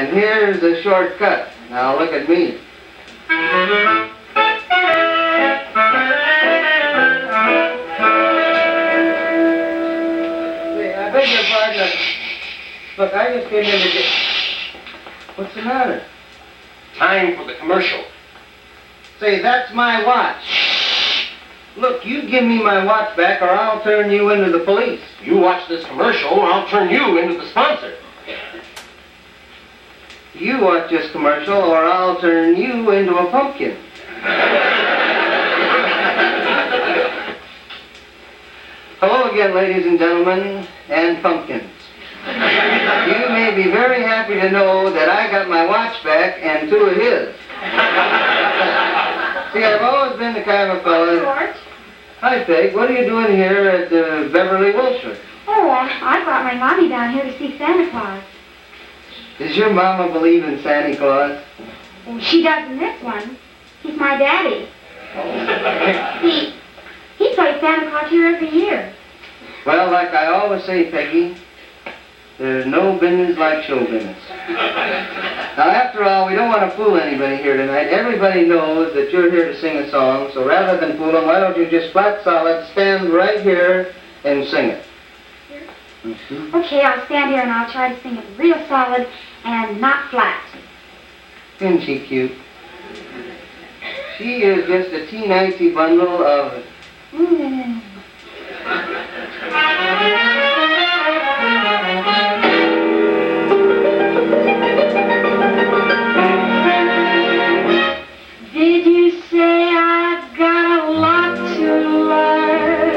And here's a shortcut. Now look at me. I beg your pardon. Look, I just came in to get... What's the matter? Time for the commercial. Say, that's my watch. Look, you give me my watch back or I'll turn you into the police. You watch this commercial or I'll turn you into the sponsor. You watch this commercial or I'll turn you into a pumpkin. Hello again, ladies and gentlemen, and pumpkins. You may be very happy to know that I got my watch back and two of his. See, I've always been the kind of fellow... George? Hi, Peg. What are you doing here at Beverly Wilshire? Oh, I brought my mommy down here to see Santa Claus. Does your mama believe in Santa Claus? Oh, she does in this one. He's my daddy. He plays Santa Claus here every year. Well, like I always say, Peggy, there's no business like show business. Now, after all, we don't want to fool anybody here tonight. Everybody knows that you're here to sing a song, so rather than fool them, why don't you just flat solid stand right here and sing it? Mm-hmm. Okay, I'll stand here and I'll try to sing it real solid and not flat. Isn't she cute? She is just a teeny bundle of... Did you say I've got a lot to learn?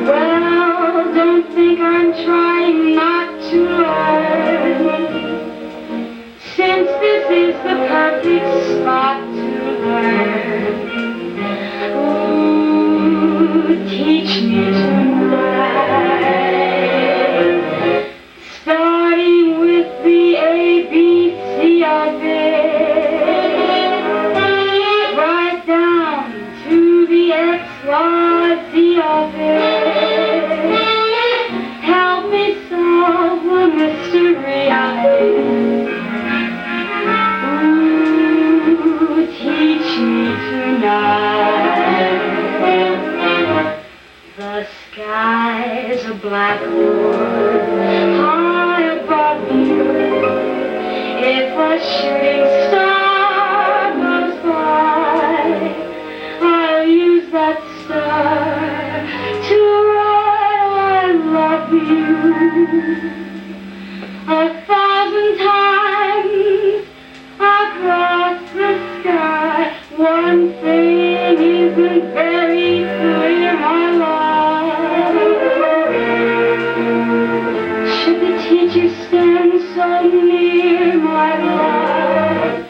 Well, don't think I'm trying not to learn. Since this is the perfect spot to learn. Ooh, teach me tonight. Starting with the ABC of it, right down to the XYZ of it. Help me solve the mystery of it. Ooh, teach me tonight. The sky's a blackboard high above you. If a shooting star goes by, I'll use that star to write I love you 1,000 times across the sky. One thing isn't very clear, my love. Should the teacher stand so near, my love?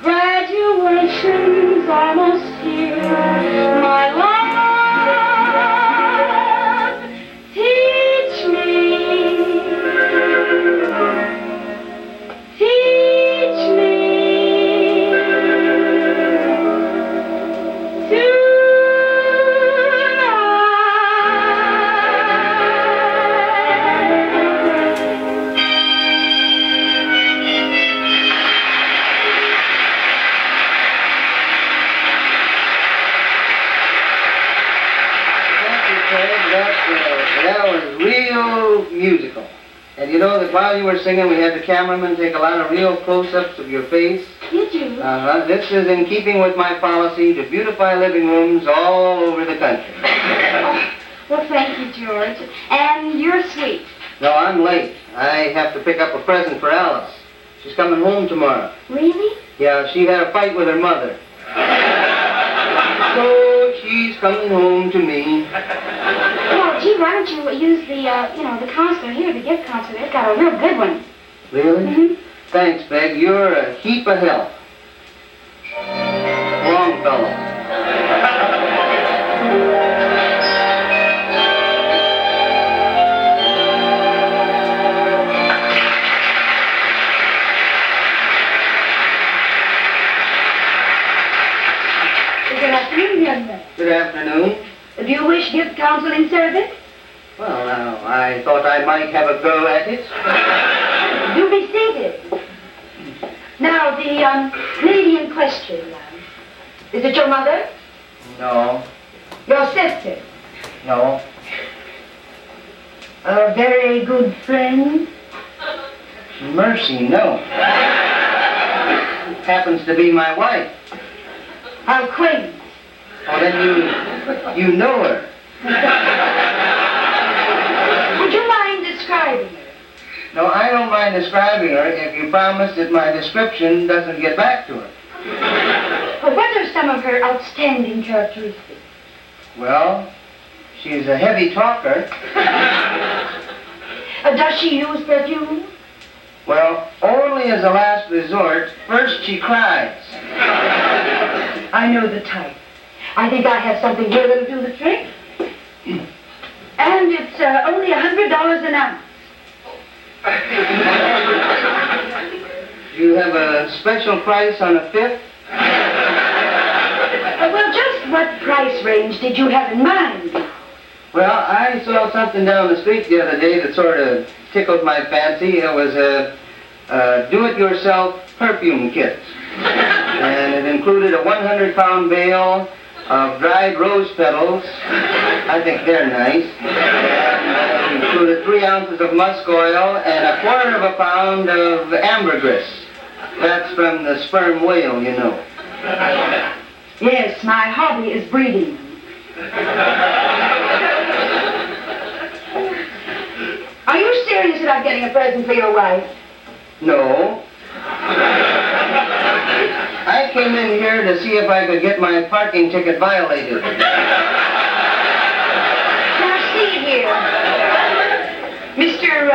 Graduation's almost here, my love. Teach me. Teach me. That was real musical. And you know that while you were singing, we had the cameraman take a lot of real close-ups of your face. Did you? This is in keeping with my policy to beautify living rooms all over the country. Oh, well, thank you, George. And you're sweet. No, I'm late. I have to pick up a present for Alice. She's coming home tomorrow. Really? Yeah, she had a fight with her mother. So she's coming home to me. Well, gee, why don't you use the, the counselor here, the gift counselor? They've got a real good one. Really? Mm-hmm. Thanks, Peg. You're a heap of help. Longfellow. Good afternoon, young man. Good afternoon. Do you wish gift counseling service? Well, now, I thought I might have a go at it. Do seated. Now, the lady in question, is it your mother? No. Your sister? No. A very good friend? Mercy, no. Happens to be my wife. How quaint. Oh, then you know her. Would you mind describing her? No, I don't mind describing her if you promise that my description doesn't get back to her. Well, what are some of her outstanding characteristics? Well, she's a heavy talker. Does she use perfume? Well, only as a last resort. First she cries. I know the type. I think I have something here that'll do the trick. And it's only $100 an ounce. You have a special price on a fifth? Well, just what price range did you have in mind? Well, I saw something down the street the other day that sort of tickled my fancy. It was a do-it-yourself perfume kit. And it included a 100-pound bale of dried rose petals. I think they're nice. And it included 3 ounces of musk oil and a quarter of a pound of ambergris. That's from the sperm whale, you know. Yes, my hobby is breeding. Are you serious about getting a present for your wife? No. I came in here to see if I could get my parking ticket violated. Now, see here. Mr.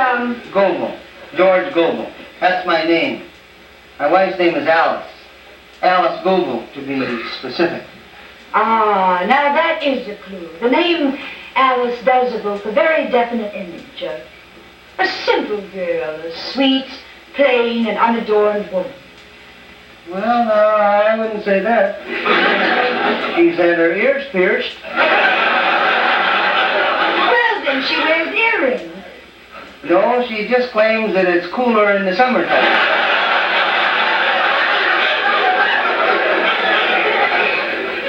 Gobel. George Gobel. That's my name. My wife's name is Alice. Alice Gobel, to be specific. Ah, now that is a clue. The name Alice does evoke a very definite image. A simple girl, a sweet, plain, and unadorned woman. Well, no, I wouldn't say that. She's had her ears pierced. Well, then she wears earrings. No, she just claims that it's cooler in the summertime.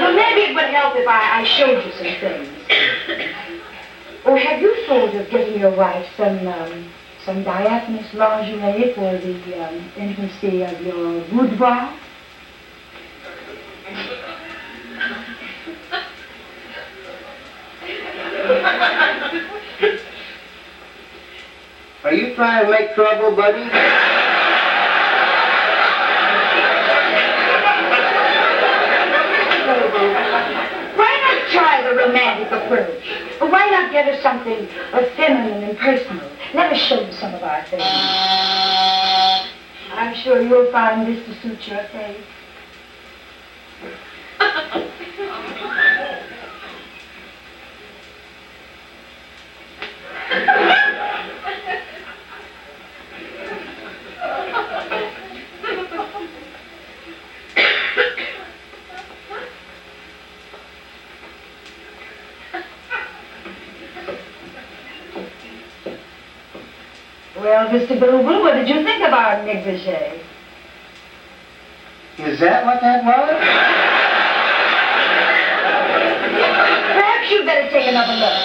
Well, maybe it would help if I showed you some things. Or have you thought of getting your wife some diaphanous lingerie for the intimacy of your boudoir? Are you trying to make trouble, buddy? Why not try the romantic approach? Or why not get her something feminine and personal? Let us show you some of our things. I'm sure you'll find this to suit your taste. Well, Mr. Gobel, what did you think of our negligee? Is that what that was? Perhaps you'd better take another look.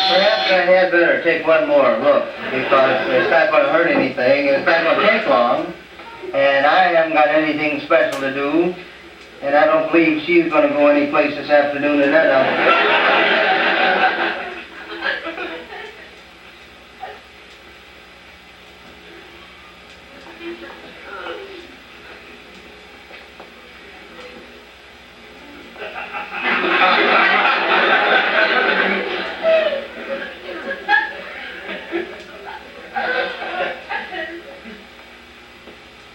Perhaps I had better take one more look, because it's not going to hurt anything, and it's not going to take long, and I haven't got anything special to do, and I don't believe she's going to go any place this afternoon in that outfit.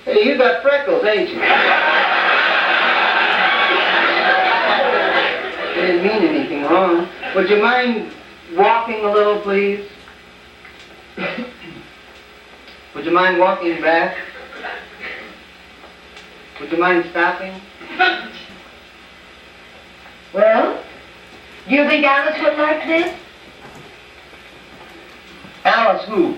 Hey, you got freckles, ain't you? I didn't mean anything wrong. Would you mind walking a little, please? Would you mind walking back? Would you mind stopping? Well, do you think Alice would like this? Alice who?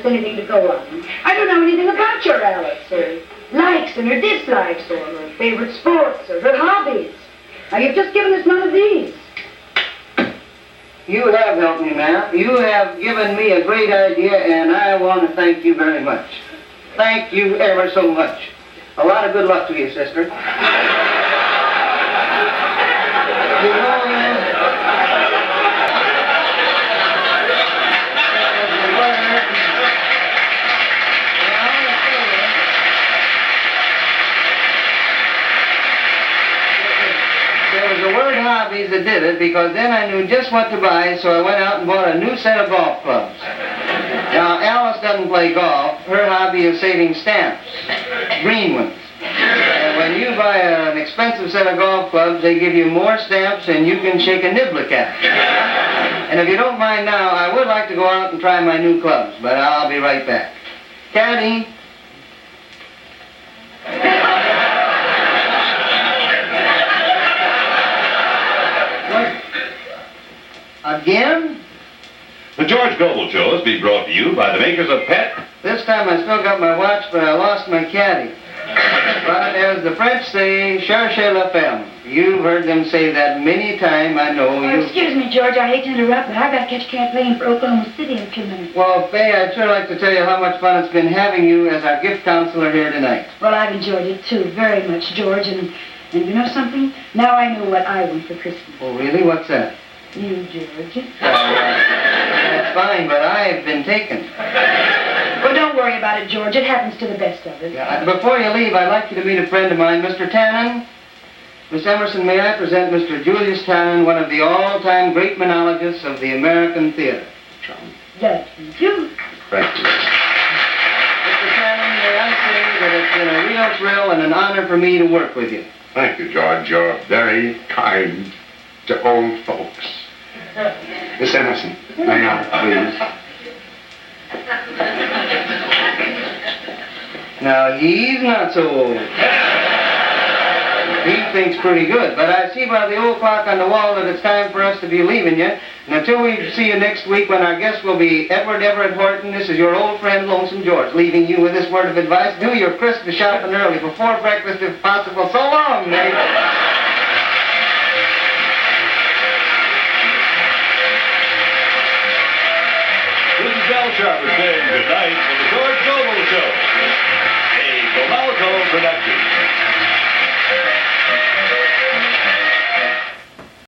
us anything to go on. I don't know anything about your Alice, her likes and her dislikes, or her favorite sports, or her hobbies. Now, you've just given us none of these. You have helped me, ma'am. You have given me a great idea, and I want to thank you very much. Thank you ever so much. A lot of good luck to you, sister. You know, there was a word hobbies that did it, because then I knew just what to buy, so I went out and bought a new set of golf clubs. Now, Alice doesn't play golf. Her hobby is saving stamps, green ones. And when you buy an expensive set of golf clubs, they give you more stamps than you can shake a niblick at. And if you don't mind now, I would like to go out and try my new clubs, but I'll be right back. Caddy. What? Again? The George Gobel Show is being brought to you by the makers of Pet. This time I still got my watch, but I lost my caddy. But as the French say, cherchez la femme. You've heard them say that many times, I know. Oh, excuse me, George, I hate to interrupt, but I've got to catch a cat playing for Oklahoma City in a few minutes. Well, Fay, I'd sure like to tell you how much fun it's been having you as our gift counselor here tonight. Well, I've enjoyed it, too, very much, George, and you know something? Now I know what I want for Christmas. Oh, really? What's that? You, George. That's fine, but I've been taken. Well, don't worry about it, George. It happens to the best of us. Yeah, before you leave, I'd like you to meet a friend of mine, Mr. Tannen. Miss Emerson, may I present Mr. Julius Tannen, one of the all-time great monologists of the American theater. Thank you. Thank you. Mr. Tannen, may I say that it's been a real thrill and an honor for me to work with you. Thank you, George. You're very kind to old folks. Miss Emerson, may I, please? Now, he's not so old. He thinks pretty good, but I see by the old clock on the wall that it's time for us to be leaving you. And until we see you next week, when our guest will be Edward Everett Horton, this is your old friend Lonesome George, leaving you with this word of advice: do your Christmas shopping early, before breakfast if possible. So long, Nate. This is Al Sharper saying good night for the George Gobel Show. A Gobel production.